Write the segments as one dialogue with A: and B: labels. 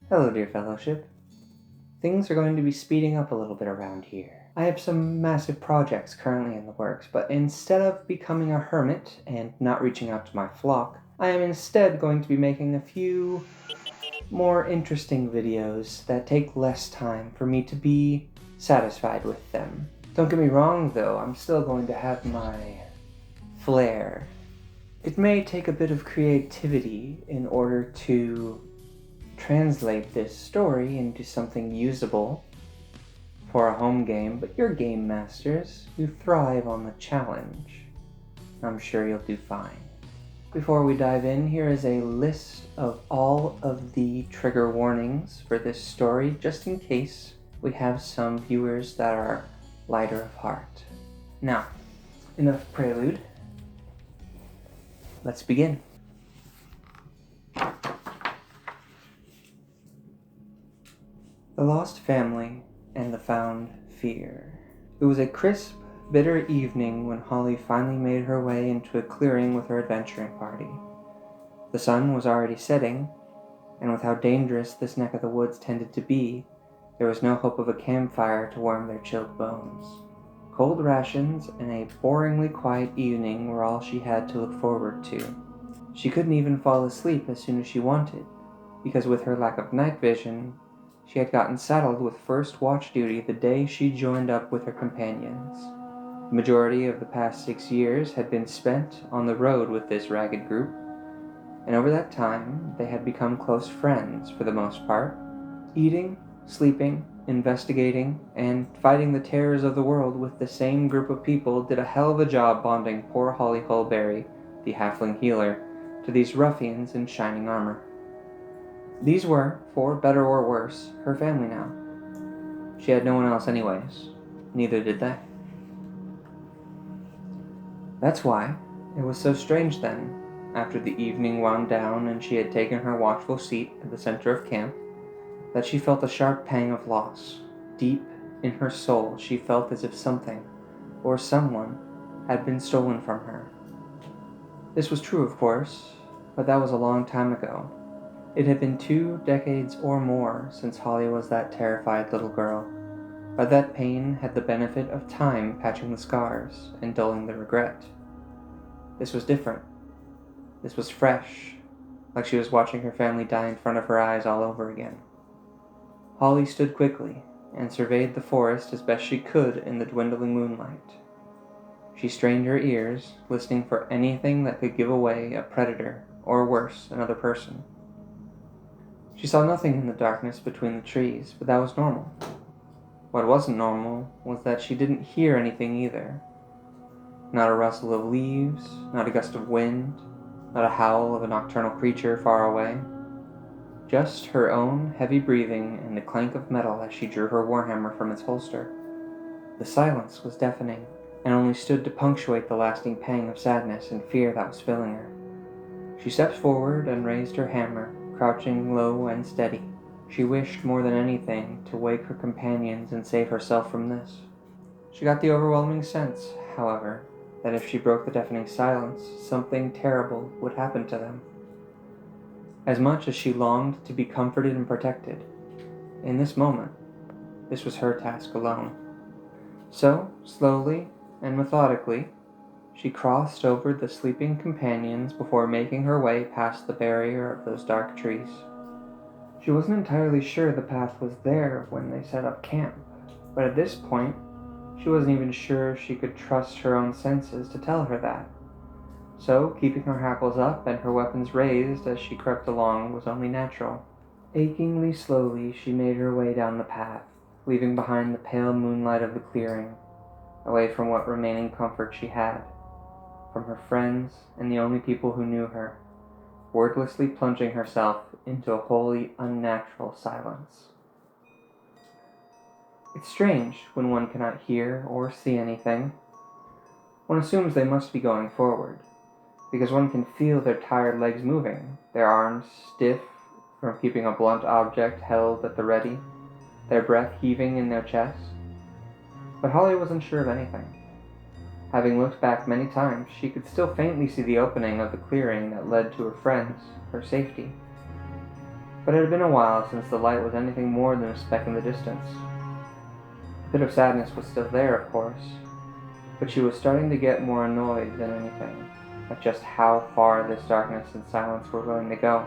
A: Hello, dear fellowship. Things are going to be speeding up a little bit around here. I have some massive projects currently in the works, but instead of becoming a hermit and not reaching out to my flock, I am instead going to be making a few more interesting videos that take less time for me to be satisfied with them. Don't get me wrong though, I'm still going to have my flair. It may take a bit of creativity in order to translate this story into something usable for a home game, but you're game masters. You thrive on the challenge. I'm sure you'll do fine. Before we dive in, here is a list of all of the trigger warnings for this story, just in case we have some viewers that are lighter of heart. Now, enough prelude. Let's begin. The Lost Family and the Found Fear. It was a crisp, bitter evening when Holly finally made her way into a clearing with her adventuring party. The sun was already setting, and with how dangerous this neck of the woods tended to be, there was no hope of a campfire to warm their chilled bones. Cold rations and a boringly quiet evening were all she had to look forward to. She couldn't even fall asleep as soon as she wanted, because with her lack of night vision, she had gotten saddled with first watch duty the day she joined up with her companions. The majority of the past 6 years had been spent on the road with this ragged group, and over that time they had become close friends for the most part. Eating, sleeping, investigating, and fighting the terrors of the world with the same group of people did a hell of a job bonding poor Holly Hulberry, the halfling healer, to these ruffians in shining armor. These were, for better or worse, her family now. She had no one else anyways. Neither did they. That's why it was so strange then, after the evening wound down and she had taken her watchful seat at the center of camp, that she felt a sharp pang of loss. Deep in her soul, she felt as if something, or someone, had been stolen from her. This was true, of course, but that was a long time ago. It had been 2 decades or more since Holly was that terrified little girl, but that pain had the benefit of time patching the scars and dulling the regret. This was different. This was fresh, like she was watching her family die in front of her eyes all over again. Holly stood quickly and surveyed the forest as best she could in the dwindling moonlight. She strained her ears, listening for anything that could give away a predator, or worse, another person. She saw nothing in the darkness between the trees, but that was normal. What wasn't normal was that she didn't hear anything either. Not a rustle of leaves, not a gust of wind, not a howl of a nocturnal creature far away. Just her own heavy breathing and the clank of metal as she drew her warhammer from its holster. The silence was deafening, and only stood to punctuate the lasting pang of sadness and fear that was filling her. She stepped forward and raised her hammer, crouching low and steady. She wished more than anything to wake her companions and save herself from this. She got the overwhelming sense, however, that if she broke the deafening silence, something terrible would happen to them. As much as she longed to be comforted and protected, in this moment, this was her task alone. So, slowly and methodically, she crossed over the sleeping companions before making her way past the barrier of those dark trees. She wasn't entirely sure the path was there when they set up camp, but at this point, she wasn't even sure she could trust her own senses to tell her that. So, keeping her hackles up and her weapons raised as she crept along was only natural. Achingly slowly, she made her way down the path, leaving behind the pale moonlight of the clearing, away from what remaining comfort she had, from her friends and the only people who knew her, wordlessly plunging herself into a wholly unnatural silence. It's strange when one cannot hear or see anything. One assumes they must be going forward, because one can feel their tired legs moving, their arms stiff from keeping a blunt object held at the ready, their breath heaving in their chest. But Holly wasn't sure of anything. Having looked back many times, she could still faintly see the opening of the clearing that led to her friends, her safety. but it had been a while since the light was anything more than a speck in the distance. A bit of sadness was still there, of course, but she was starting to get more annoyed than anything at just how far this darkness and silence were willing to go.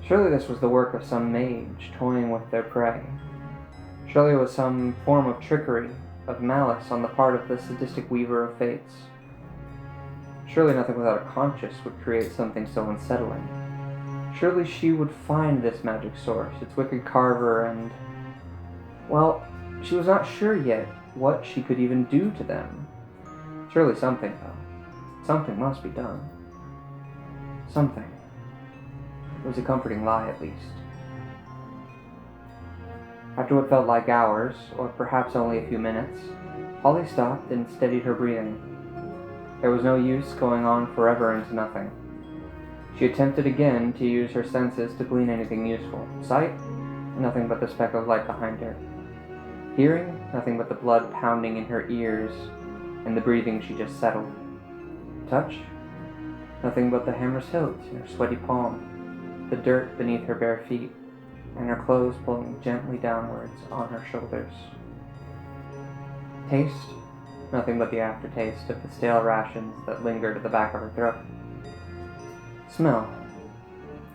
A: Surely this was the work of some mage toying with their prey. Surely it was some form of trickery, of malice on the part of the sadistic weaver of fates. Surely nothing without a conscience would create something so unsettling. Surely she would find this magic source, its wicked carver, and... well, she was not sure yet what she could even do to them. Surely something, though. Something must be done. Something. It was a comforting lie, at least. After what felt like hours, or perhaps only a few minutes, Holly stopped and steadied her breathing. There was no use going on forever into nothing. She attempted again to use her senses to glean anything useful. Sight? Nothing but the speck of light behind her. Hearing? Nothing but the blood pounding in her ears and the breathing she just settled. Touch? Nothing but the hammer's hilt in her sweaty palm, the dirt beneath her bare feet, and her clothes pulling gently downwards on her shoulders. Taste? Nothing but the aftertaste of the stale rations that lingered at the back of her throat. Smell?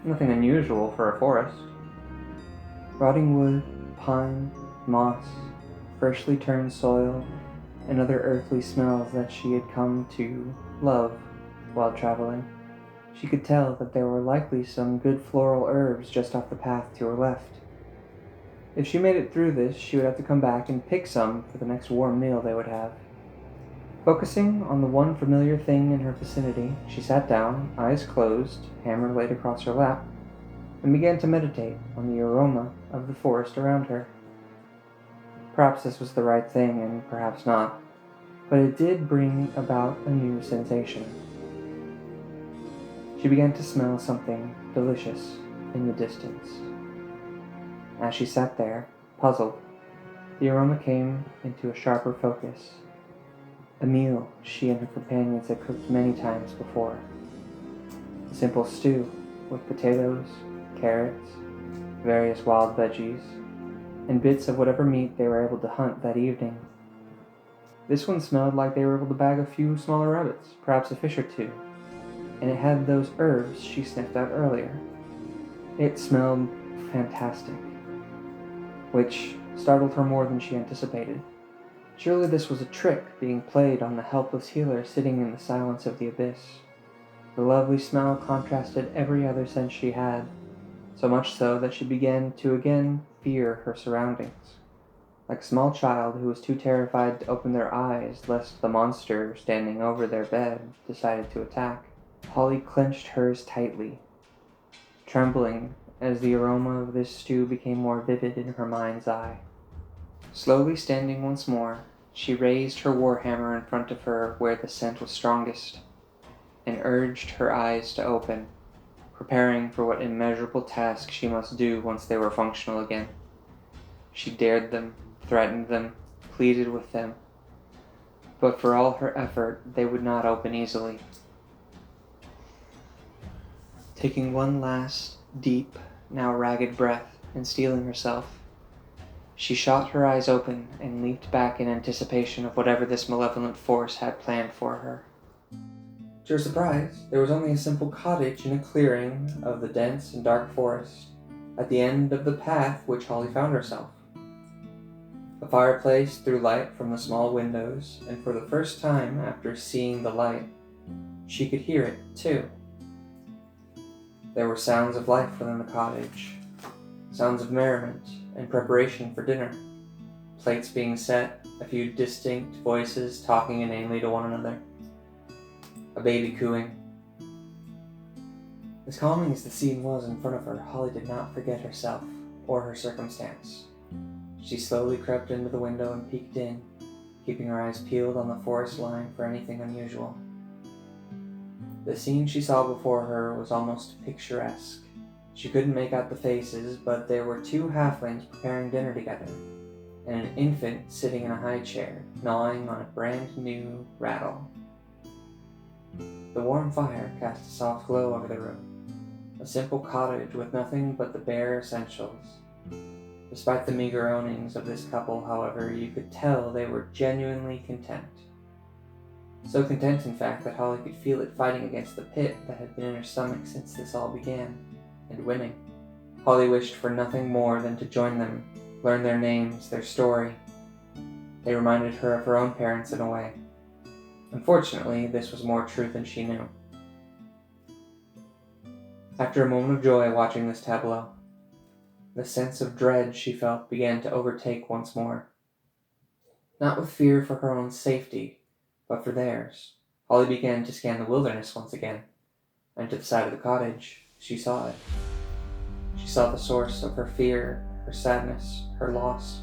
A: Nothing unusual for a forest. Rotting wood, pine, moss, freshly turned soil, and other earthly smells that she had come to love while traveling. She could tell that there were likely some good floral herbs just off the path to her left. If she made it through this, she would have to come back and pick some for the next warm meal they would have. Focusing on the one familiar thing in her vicinity, she sat down, eyes closed, hammer laid across her lap, and began to meditate on the aroma of the forest around her. Perhaps this was the right thing, and perhaps not, but it did bring about a new sensation. She began to smell something delicious in the distance. As she sat there, puzzled, the aroma came into a sharper focus. A meal she and her companions had cooked many times before. A simple stew with potatoes, carrots, various wild veggies, and bits of whatever meat they were able to hunt that evening. This one smelled like they were able to bag a few smaller rabbits, perhaps a fish or two, and it had those herbs she sniffed out earlier. It smelled fantastic, which startled her more than she anticipated. Surely this was a trick being played on the helpless healer sitting in the silence of the abyss. The lovely smell contrasted every other sense she had, so much so that she began to again fear her surroundings. Like a small child who was too terrified to open their eyes lest the monster standing over their bed decided to attack, Holly clenched hers tightly, trembling as the aroma of this stew became more vivid in her mind's eye. Slowly standing once more, she raised her warhammer in front of her where the scent was strongest, and urged her eyes to open, preparing for what immeasurable task she must do once they were functional again. She dared them, threatened them, pleaded with them, but for all her effort, they would not open easily. Taking one last, deep, now ragged breath, and steeling herself, she shot her eyes open and leaped back in anticipation of whatever this malevolent force had planned for her. To her surprise, there was only a simple cottage in a clearing of the dense and dark forest, at the end of the path which Holly found herself. A fireplace threw light from the small windows, and for the first time after seeing the light, she could hear it, too. There were sounds of life within the cottage, sounds of merriment and preparation for dinner, plates being set, a few distinct voices talking inanely to one another, a baby cooing. As calming as the scene was in front of her, Holly did not forget herself or her circumstance. She slowly crept into the window and peeked in, keeping her eyes peeled on the forest line for anything unusual. The scene she saw before her was almost picturesque. She couldn't make out the faces, but there were two halflings preparing dinner together, and an infant sitting in a high chair, gnawing on a brand new rattle. The warm fire cast a soft glow over the room, A simple cottage with nothing but the bare essentials. Despite the meager earnings of this couple, however, you could tell they were genuinely content. So content, in fact, that Holly could feel it fighting against the pit that had been in her stomach since this all began, and winning. Holly wished for nothing more than to join them, learn their names, their story. They reminded her of her own parents in a way. Unfortunately, this was more true than she knew. After a moment of joy watching this tableau, the sense of dread she felt began to overtake once more. Not with fear for her own safety, but for theirs. Holly began to scan the wilderness once again, and to the side of the cottage, she saw it. She saw the source of her fear, her sadness, her loss.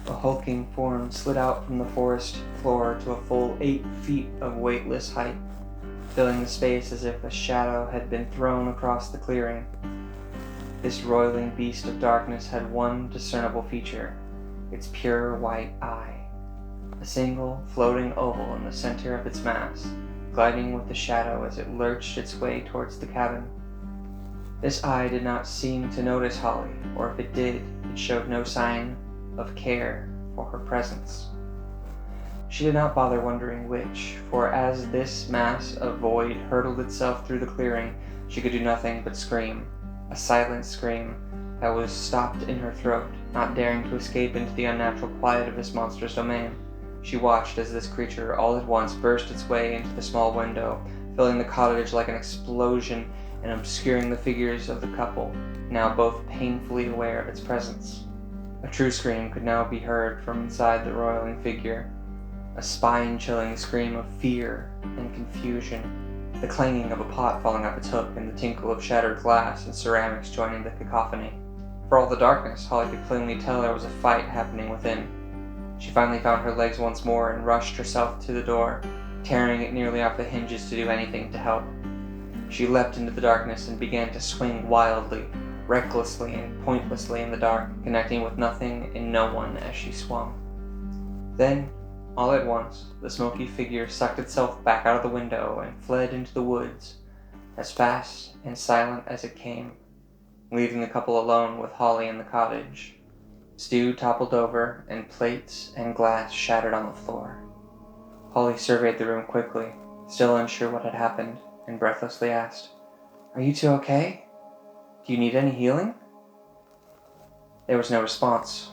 A: A hulking form slid out from the forest floor to a full 8 feet of weightless height, filling the space as if a shadow had been thrown across the clearing. This roiling beast of darkness had one discernible feature, its pure white eye. A single floating oval in the center of its mass, gliding with the shadow as it lurched its way towards the cabin. This eye did not seem to notice Holly, or if it did, it showed no sign of care for her presence. She did not bother wondering which, for as this mass of void hurtled itself through the clearing, she could do nothing but scream, a silent scream that was stopped in her throat, not daring to escape into the unnatural quiet of this monstrous domain. She watched as this creature all at once burst its way into the small window, filling the cottage like an explosion and obscuring the figures of the couple, now both painfully aware of its presence. A true scream could now be heard from inside the roiling figure, a spine-chilling scream of fear and confusion, the clanging of a pot falling off its hook and the tinkle of shattered glass and ceramics joining the cacophony. For all the darkness, Holly could plainly tell there was a fight happening within. She finally found her legs once more and rushed herself to the door, tearing it nearly off the hinges to do anything to help. She leapt into the darkness and began to swing wildly, recklessly and pointlessly in the dark, connecting with nothing and no one as she swung. Then, all at once, the smoky figure sucked itself back out of the window and fled into the woods, as fast and silent as it came, leaving the couple alone with Holly in the cottage. Stew toppled over, and plates and glass shattered on the floor. Holly surveyed the room quickly, still unsure what had happened, and breathlessly asked, "Are you two okay? Do you need any healing?" There was no response.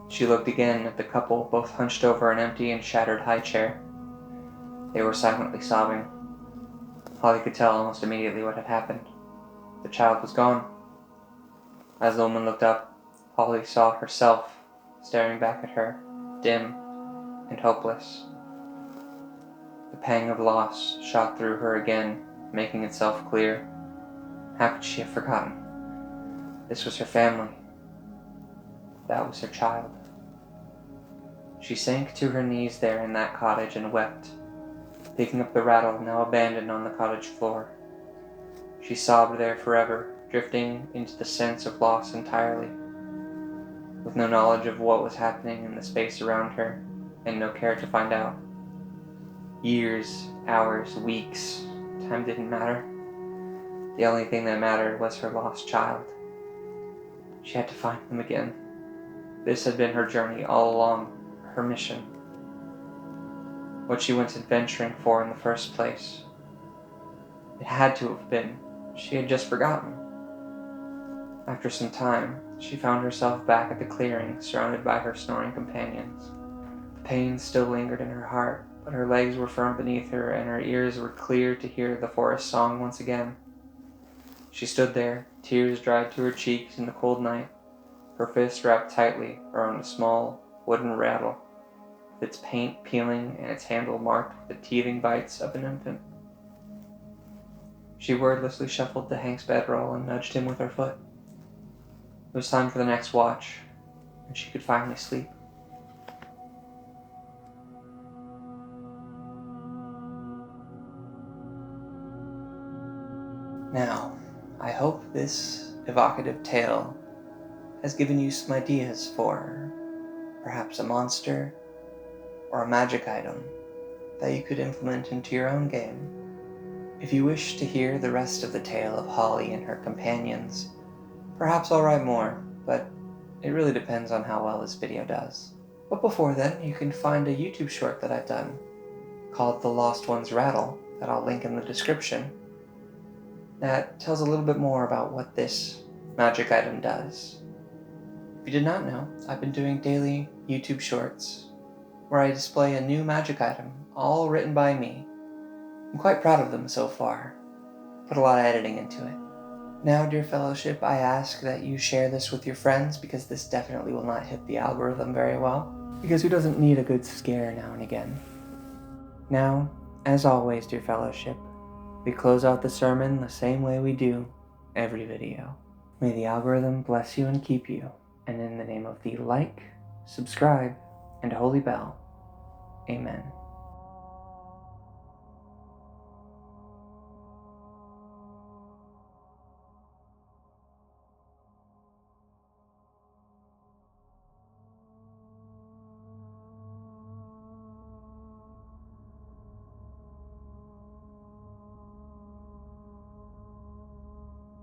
A: She looked again at the couple, both hunched over an empty and shattered high chair. They were silently sobbing. Holly could tell almost immediately what had happened. The child was gone. As the woman looked up, Holly saw herself staring back at her, dim and hopeless. The pang of loss shot through her again, making itself clear. How could she have forgotten? This was her family. That was her child. She sank to her knees there in that cottage and wept, picking up the rattle now abandoned on the cottage floor. She sobbed there forever, drifting into the sense of loss entirely, with no knowledge of what was happening in the space around her, and no care to find out. Years, hours, weeks, time didn't matter. The only thing that mattered was her lost child. She had to find him again. This had been her journey all along, her mission. What she went adventuring for in the first place. It had to have been. She had just forgotten. After some time, she found herself back at the clearing, surrounded by her snoring companions. The pain still lingered in her heart, but her legs were firm beneath her, and her ears were clear to hear the forest song once again. She stood there, tears dried to her cheeks in the cold night, her fist wrapped tightly around a small wooden rattle, with its paint peeling and its handle marked with the teething bites of an infant. She wordlessly shuffled to Hank's bedroll and nudged him with her foot. It was time for the next watch, and she could finally sleep. Now, I hope this evocative tale has given you some ideas for perhaps a monster or a magic item that you could implement into your own game. If you wish to hear the rest of the tale of Holly and her companions, perhaps I'll write more, but it really depends on how well this video does. But before then, you can find a YouTube short that I've done called The Lost One's Rattle that I'll link in the description that tells a little bit more about what this magic item does. If you did not know, I've been doing daily YouTube shorts where I display a new magic item, all written by me. I'm quite proud of them so far. Put a lot of editing into it. Now, dear fellowship, I ask that you share this with your friends, because this definitely will not hit the algorithm very well, because who doesn't need a good scare now and again? Now, as always, dear fellowship, we close out the sermon the same way we do every video. May the algorithm bless you and keep you, and in the name of the like, subscribe, and holy bell, amen.